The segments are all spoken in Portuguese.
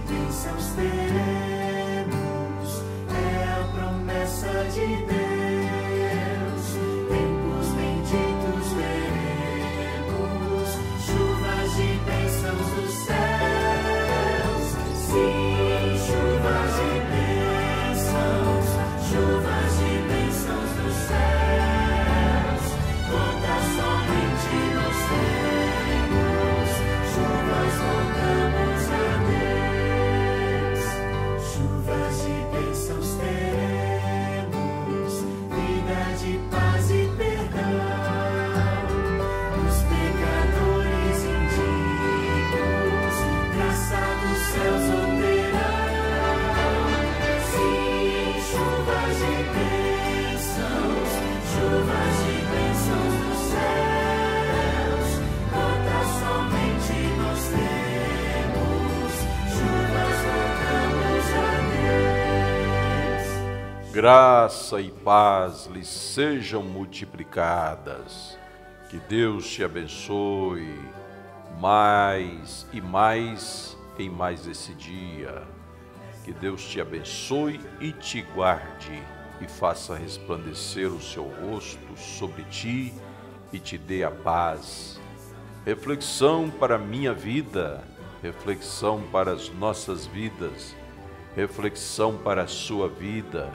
bênçãos teremos, é a promessa de Deus. Tempos benditos veremos, chuvas de bênçãos dos céus. Sim, chuvas de bênçãos, chuvas de bênçãos dos céus. Quantas somente nós temos, chuvas voltamos a Deus. Chuvas de bênçãos teremos, vida de paz e perdão. Os pecadores indignos, graça dos céus obterão. Sim, chuvas de bênçãos, chuvas de bênçãos dos céus. Quantas somente nós temos, chuvas voltamos a Deus. Graça e paz lhes sejam multiplicadas. Que Deus te abençoe mais e mais em mais esse dia. Que Deus te abençoe e te guarde e faça resplandecer o seu rosto sobre ti e te dê a paz. Reflexão para a minha vida, reflexão para as nossas vidas, reflexão para a sua vida,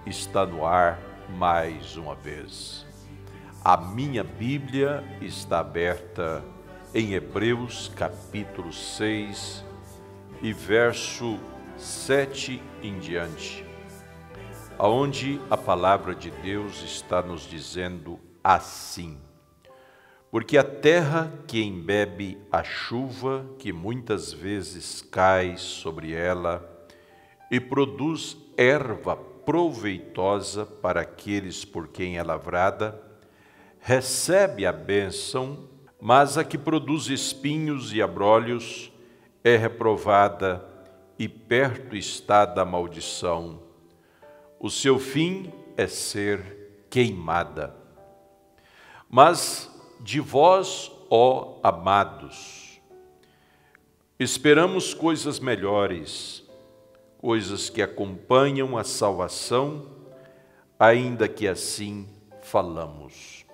está no ar mais uma vez. A minha Bíblia está aberta em Hebreus capítulo 6 e verso 7 em diante, aonde a palavra de Deus está nos dizendo assim: porque a terra que embebe a chuva que muitas vezes cai sobre ela e produz erva proveitosa para aqueles por quem é lavrada, recebe a bênção, mas a que produz espinhos e abrolhos é reprovada e perto está da maldição. O seu fim é ser queimada. Mas de vós, ó amados, esperamos coisas melhores, coisas que acompanham a salvação, ainda que assim falamos.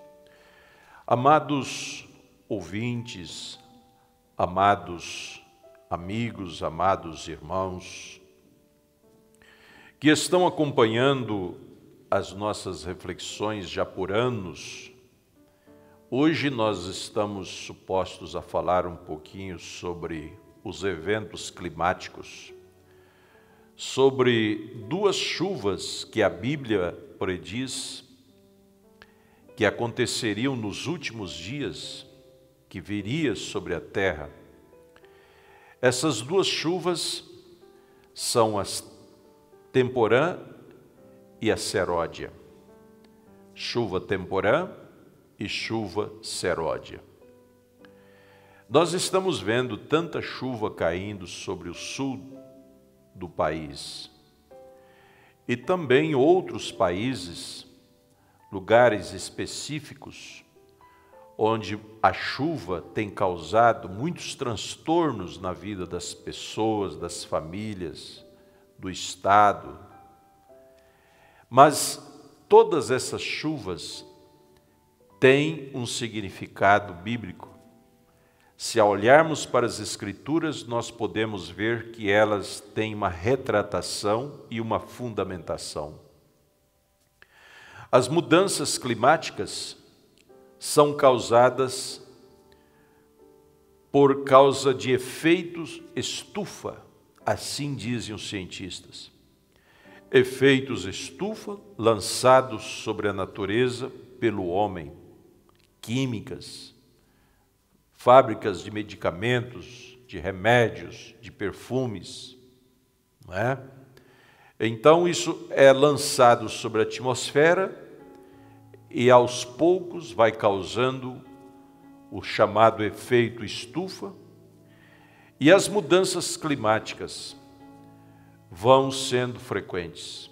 Amados ouvintes, amados amigos, amados irmãos, que estão acompanhando as nossas reflexões já por anos, hoje nós estamos supostos a falar um pouquinho sobre os eventos climáticos, sobre duas chuvas que a Bíblia prediz que aconteceriam nos últimos dias, que viria sobre a terra. Essas duas chuvas são as temporã e a seródia. Chuva temporã e chuva seródia. Nós estamos vendo tanta chuva caindo sobre o sul do país e também outros países, lugares específicos, onde a chuva tem causado muitos transtornos na vida das pessoas, das famílias, do estado. Mas todas essas chuvas têm um significado bíblico. Se olharmos para as Escrituras, nós podemos ver que elas têm uma retratação e uma fundamentação. As mudanças climáticas são causadas por causa de efeitos estufa, assim dizem os cientistas. Efeitos estufa lançados sobre a natureza pelo homem, químicas, fábricas de medicamentos, de remédios, de perfumes, não é? Então isso é lançado sobre a atmosfera e aos poucos vai causando o chamado efeito estufa, e as mudanças climáticas vão sendo frequentes.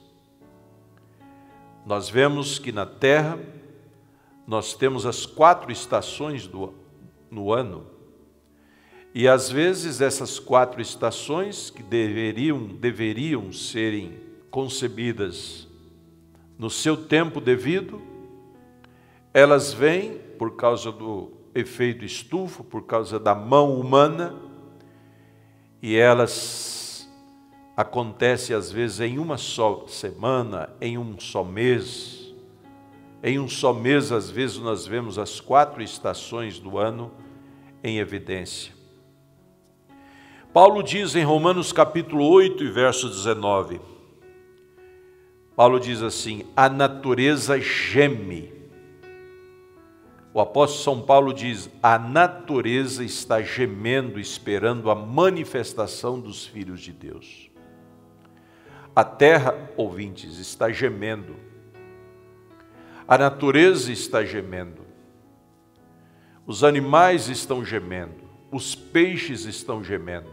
Nós vemos que na Terra nós temos as 4 estações no ano, E às vezes essas 4 estações que deveriam serem concebidas no seu tempo devido, elas vêm por causa do efeito estufa, por causa da mão humana, e elas acontecem às vezes em uma só semana, em um só mês. Em um só mês, às vezes, nós vemos as 4 estações do ano em evidência. Paulo diz em Romanos capítulo 8 e verso 19, Paulo diz assim: a natureza geme. O apóstolo São Paulo diz: a natureza está gemendo, esperando a manifestação dos filhos de Deus. A terra, ouvintes, está gemendo. A natureza está gemendo. Os animais estão gemendo. Os peixes estão gemendo.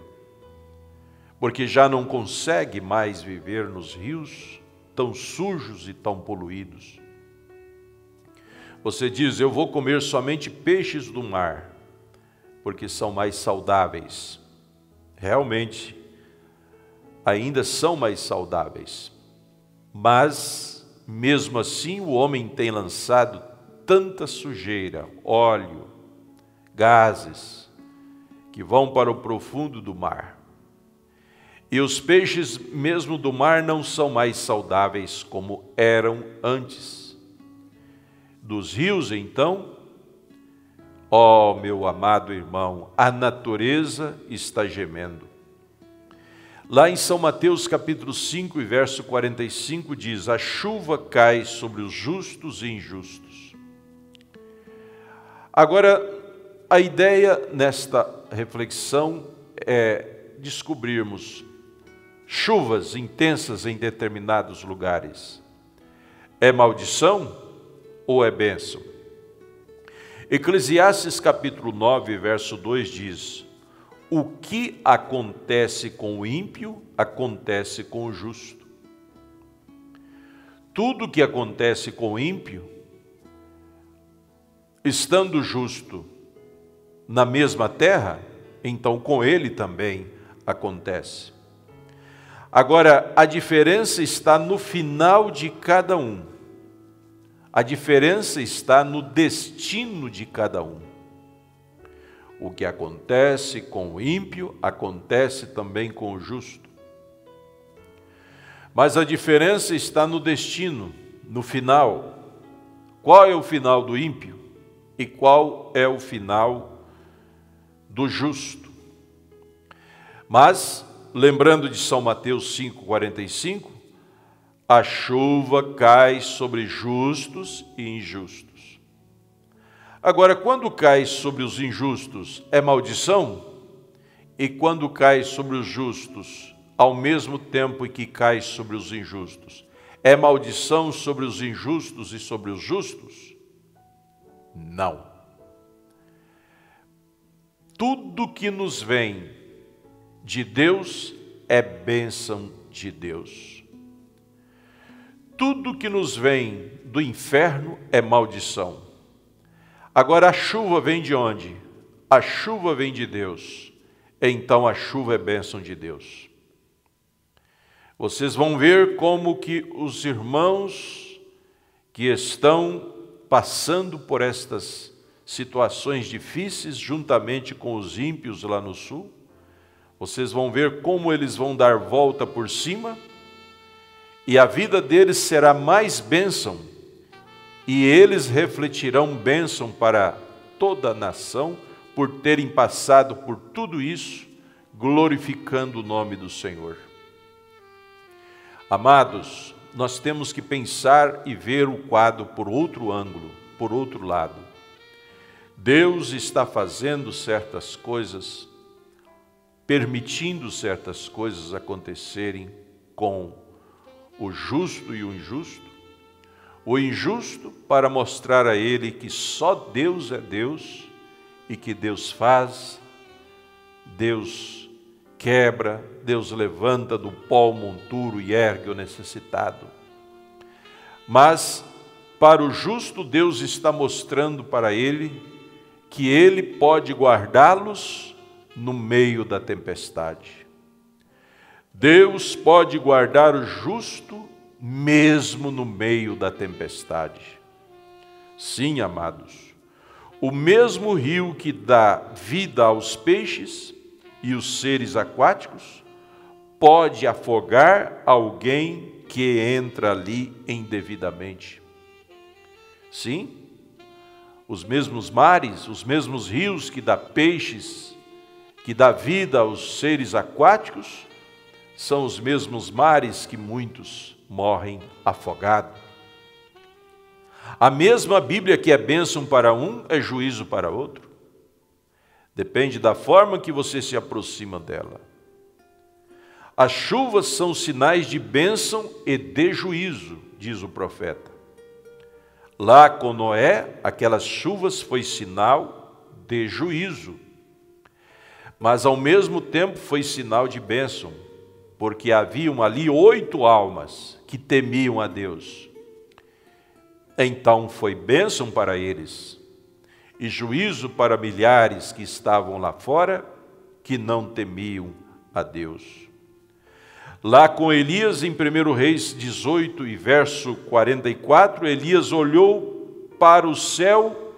Porque já não consegue mais viver nos rios tão sujos e tão poluídos. Você diz: eu vou comer somente peixes do mar, porque são mais saudáveis. Realmente, ainda são mais saudáveis. Mas, mesmo assim, o homem tem lançado tanta sujeira, óleo, gases, que vão para o profundo do mar. E os peixes mesmo do mar não são mais saudáveis como eram antes. Dos rios, então, ó meu amado irmão, a natureza está gemendo. Lá em São Mateus capítulo 5 e verso 45 diz: a chuva cai sobre os justos e injustos. Agora, a ideia nesta reflexão é descobrirmos chuvas intensas em determinados lugares. É maldição ou é bênção? Eclesiastes capítulo 9, verso 2 diz: o que acontece com o ímpio, acontece com o justo. Tudo que acontece com o ímpio, estando justo na mesma terra, então com ele também acontece. Agora, a diferença está no final de cada um. A diferença está no destino de cada um. O que acontece com o ímpio, acontece também com o justo. Mas a diferença está no destino, no final. Qual é o final do ímpio e qual é o final do justo? Mas, lembrando de São Mateus 5,45, a chuva cai sobre justos e injustos. Agora, quando cai sobre os injustos, é maldição? E quando cai sobre os justos, ao mesmo tempo em que cai sobre os injustos, é maldição sobre os injustos e sobre os justos? Não. Tudo que nos vem de Deus é bênção de Deus. Tudo que nos vem do inferno é maldição. Agora, a chuva vem de onde? A chuva vem de Deus. Então a chuva é bênção de Deus. Vocês vão ver como que os irmãos que estão passando por estas situações difíceis, juntamente com os ímpios lá no sul, vocês vão ver como eles vão dar volta por cima, e a vida deles será mais bênção, e eles refletirão bênção para toda a nação, por terem passado por tudo isso, glorificando o nome do Senhor. Amados, nós temos que pensar e ver o quadro por outro ângulo, por outro lado. Deus está fazendo certas coisas, permitindo certas coisas acontecerem com o justo e o injusto. O injusto para mostrar a ele que só Deus é Deus e que Deus faz, Deus quebra, Deus levanta do pó o monturo e ergue o necessitado. Mas para o justo, Deus está mostrando para ele que ele pode guardá-los no meio da tempestade. Deus pode guardar o justo mesmo no meio da tempestade. Sim, amados, o mesmo rio que dá vida aos peixes e os seres aquáticos pode afogar alguém que entra ali indevidamente. Sim, os mesmos mares, os mesmos rios que dá peixes, que dá vida aos seres aquáticos, são os mesmos mares que muitos morrem afogados. A mesma Bíblia que é bênção para um, é juízo para outro. Depende da forma que você se aproxima dela. As chuvas são sinais de bênção e de juízo, diz o profeta. Lá com Noé, aquelas chuvas foi sinal de juízo, mas ao mesmo tempo foi sinal de bênção, porque haviam ali 8 almas que temiam a Deus. Então foi bênção para eles e juízo para milhares que estavam lá fora, que não temiam a Deus. Lá com Elias, em 1 Reis 18 e verso 44, Elias olhou para o céu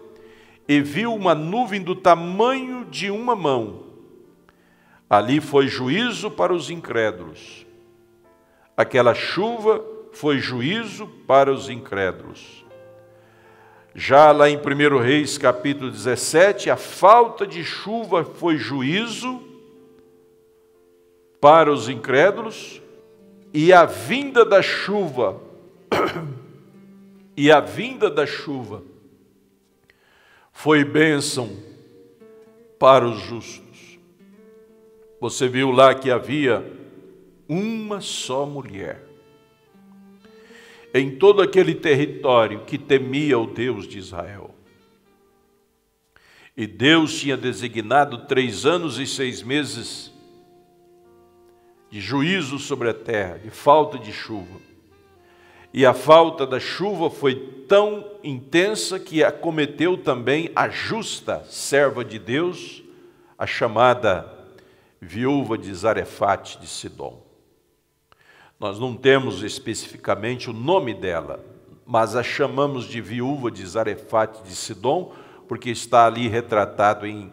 e viu uma nuvem do tamanho de uma mão. Ali foi juízo para os incrédulos. Aquela chuva foi juízo para os incrédulos. Já lá em 1 Reis capítulo 17, a falta de chuva foi juízo para os incrédulos, e a vinda da chuva foi bênção para os justos. Você viu lá que havia uma só mulher em todo aquele território que temia o Deus de Israel. E Deus tinha designado 3 anos e 6 meses de juízo sobre a terra, de falta de chuva. E a falta da chuva foi tão intensa que acometeu também a justa serva de Deus, a chamada viúva de Zarefate de Sidom. Nós não temos especificamente o nome dela, mas a chamamos de viúva de Zarefate de Sidom, porque está ali retratado em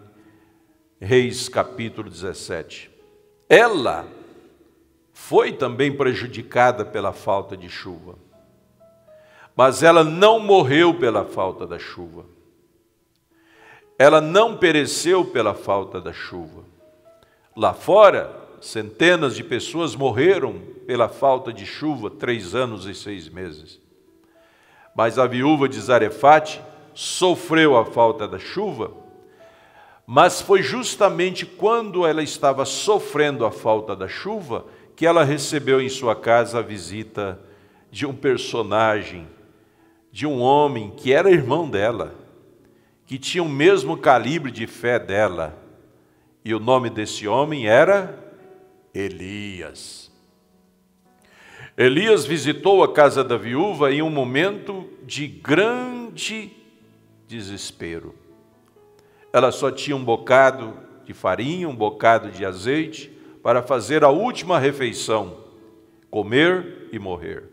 Reis capítulo 17. Ela foi também prejudicada pela falta de chuva, mas ela não morreu pela falta da chuva. Ela não pereceu pela falta da chuva. Lá fora, centenas de pessoas morreram pela falta de chuva 3 anos e 6 meses. Mas a viúva de Zarefate sofreu a falta da chuva, mas foi justamente quando ela estava sofrendo a falta da chuva que ela recebeu em sua casa a visita de um personagem, de um homem que era irmão dela, que tinha o mesmo calibre de fé dela, e o nome desse homem era Elias. Elias visitou a casa da viúva em um momento de grande desespero. Ela só tinha um bocado de farinha, um bocado de azeite para fazer a última refeição, comer e morrer.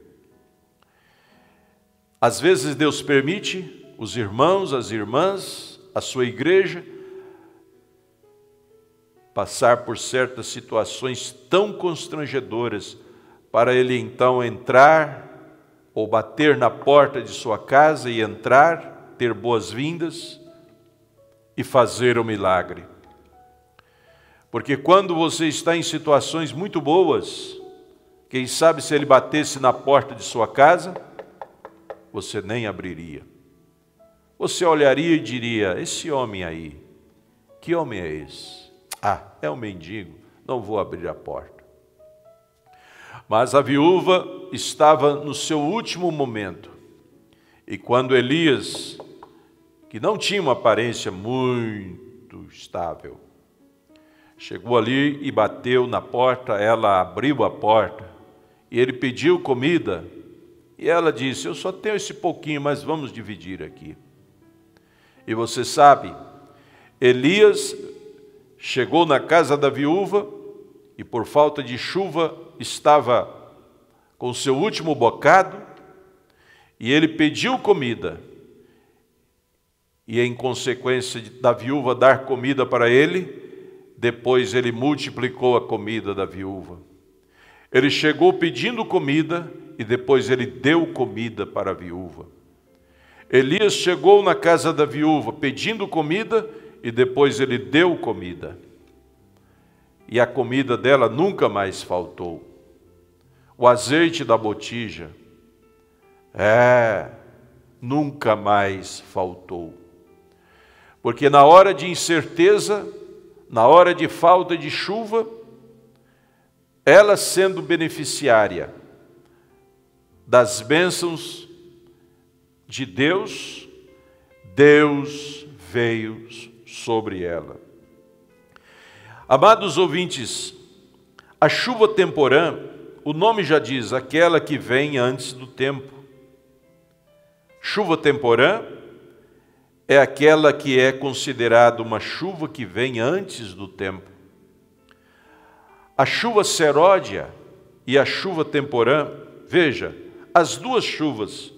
Às vezes Deus permite os irmãos, as irmãs, a sua igreja passar por certas situações tão constrangedoras para ele então entrar ou bater na porta de sua casa e entrar, ter boas-vindas e fazer o milagre. Porque quando você está em situações muito boas, quem sabe se ele batesse na porta de sua casa, você nem abriria. Você olharia e diria: esse homem aí, que homem é esse? Ah, é um mendigo, não vou abrir a porta. Mas a viúva estava no seu último momento. E quando Elias, que não tinha uma aparência muito estável, chegou ali e bateu na porta, ela abriu a porta, e ele pediu comida, e ela disse: eu só tenho esse pouquinho, mas vamos dividir aqui. E você sabe, Elias chegou na casa da viúva e, por falta de chuva, estava com seu último bocado, e ele pediu comida. E, em consequência da viúva dar comida para ele, depois ele multiplicou a comida da viúva. Ele chegou pedindo comida e depois ele deu comida para a viúva. Elias chegou na casa da viúva pedindo comida e depois ele deu comida. E a comida dela nunca mais faltou. O azeite da botija, nunca mais faltou. Porque na hora de incerteza, na hora de falta de chuva, ela sendo beneficiária das bênçãos de Deus, Deus veio sobre ela. Amados ouvintes, a chuva temporã, o nome já diz, aquela que vem antes do tempo. Chuva temporã é aquela que é considerada uma chuva que vem antes do tempo. A chuva seródia e a chuva temporã, veja, as duas chuvas,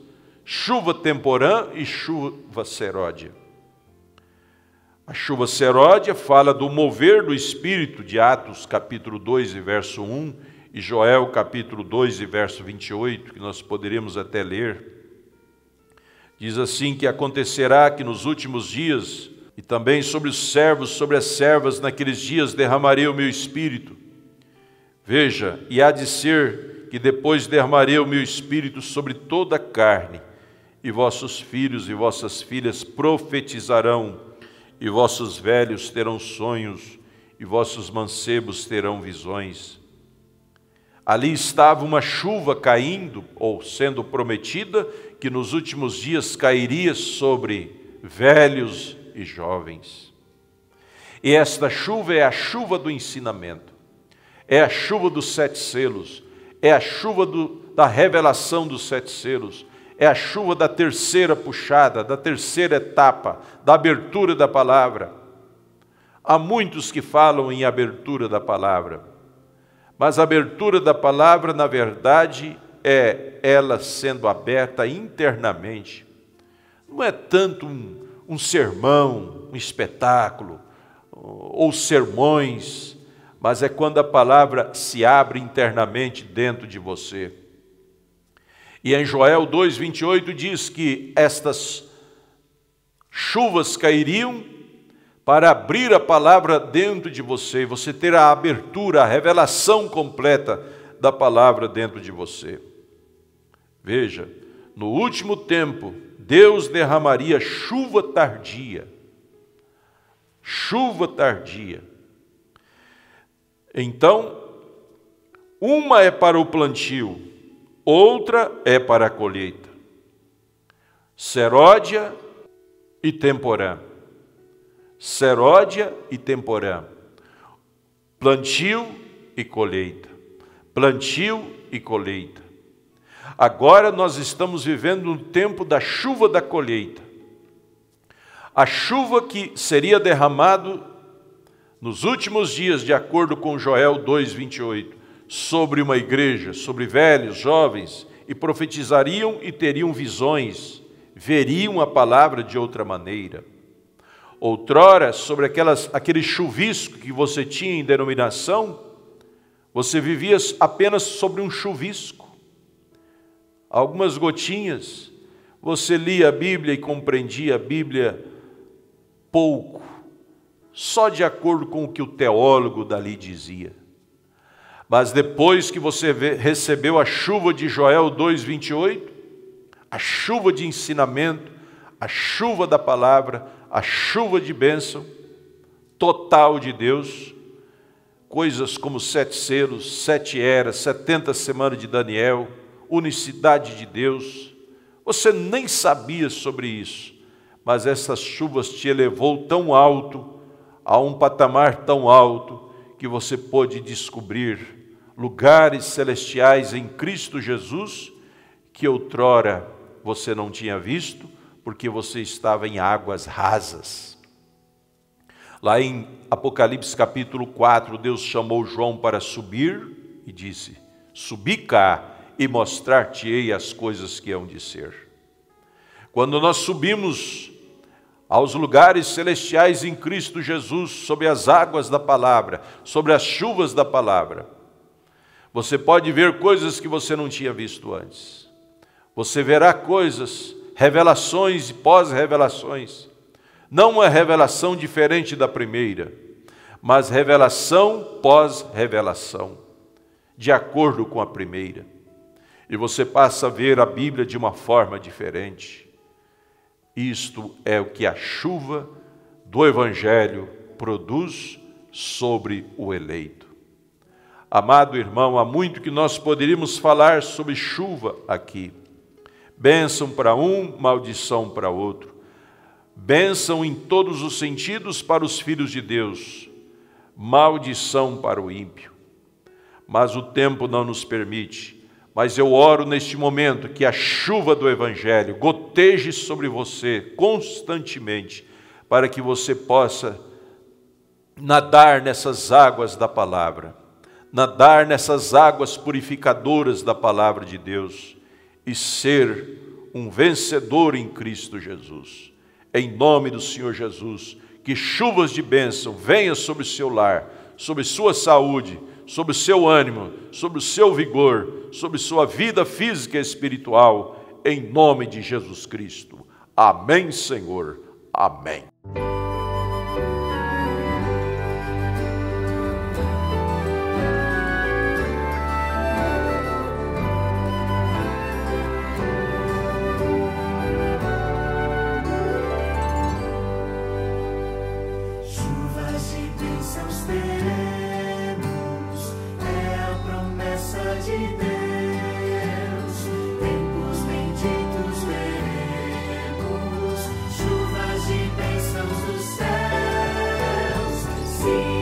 chuva temporã e chuva seródia. A chuva seródia fala do mover do Espírito de Atos capítulo 2 e verso 1 e Joel capítulo 2 e verso 28, que nós poderíamos até ler. Diz assim que acontecerá que nos últimos dias, e também sobre os servos, sobre as servas, naqueles dias derramarei o meu Espírito. Veja, e há de ser que depois derramarei o meu Espírito sobre toda a carne, e vossos filhos e vossas filhas profetizarão, e vossos velhos terão sonhos, e vossos mancebos terão visões. Ali estava uma chuva caindo, ou sendo prometida, que nos últimos dias cairia sobre velhos e jovens. E esta chuva é a chuva do ensinamento, é a chuva dos 7 selos, é a chuva da revelação dos 7 selos, é a chuva da terceira puxada, da terceira etapa, da abertura da palavra. Há muitos que falam em abertura da palavra, mas a abertura da palavra, na verdade, é ela sendo aberta internamente. Não é tanto um sermão, um espetáculo, ou sermões, mas é quando a palavra se abre internamente dentro de você. E em Joel 2:28 diz que estas chuvas cairiam para abrir a palavra dentro de você, você ter a abertura, a revelação completa da palavra dentro de você. Veja, no último tempo, Deus derramaria chuva tardia. Chuva tardia. Então, uma é para o plantio, outra é para a colheita. Seródia e temporã. Seródia e temporã. Plantio e colheita. Plantio e colheita. Agora nós estamos vivendo um tempo da chuva da colheita. A chuva que seria derramado nos últimos dias, de acordo com Joel 2:28, sobre uma igreja, sobre velhos, jovens, e profetizariam e teriam visões, veriam a palavra de outra maneira. Outrora, sobre aquele chuvisco que você tinha em denominação, você vivia apenas sobre um chuvisco. Algumas gotinhas, você lia a Bíblia e compreendia a Bíblia pouco, só de acordo com o que o teólogo dali dizia. Mas depois que você recebeu a chuva de Joel 2:28, a chuva de ensinamento, a chuva da palavra, a chuva de bênção total de Deus, coisas como 7 selos, 7 eras, 70 semanas de Daniel, unicidade de Deus, você nem sabia sobre isso, mas essas chuvas te elevou tão alto, a um patamar tão alto, que você pôde descobrir lugares celestiais em Cristo Jesus, que outrora você não tinha visto, porque você estava em águas rasas. Lá em Apocalipse capítulo 4, Deus chamou João para subir e disse: subi cá e mostrar-te-ei as coisas que hão de ser. Quando nós subimos aos lugares celestiais em Cristo Jesus, sobre as águas da palavra, sobre as chuvas da palavra, você pode ver coisas que você não tinha visto antes. Você verá coisas, revelações e pós-revelações. Não uma revelação diferente da primeira, mas revelação pós-revelação, de acordo com a primeira. E você passa a ver a Bíblia de uma forma diferente. Isto é o que a chuva do Evangelho produz sobre o eleito. Amado irmão, há muito que nós poderíamos falar sobre chuva aqui. Bênção para um, maldição para outro. Bênção em todos os sentidos para os filhos de Deus, maldição para o ímpio. Mas o tempo não nos permite. Mas eu oro neste momento que a chuva do Evangelho goteje sobre você constantemente, para que você possa nadar nessas águas da palavra, nadar nessas águas purificadoras da palavra de Deus e ser um vencedor em Cristo Jesus. Em nome do Senhor Jesus, que chuvas de bênção venham sobre o seu lar, sobre sua saúde, sobre o seu ânimo, sobre o seu vigor, sobre sua vida física e espiritual, em nome de Jesus Cristo. Amém, Senhor. Amém. Chuvas de bênçãos teremos, é a promessa de Deus. Tempos benditos veremos, chuvas de bênçãos dos céus. Sim.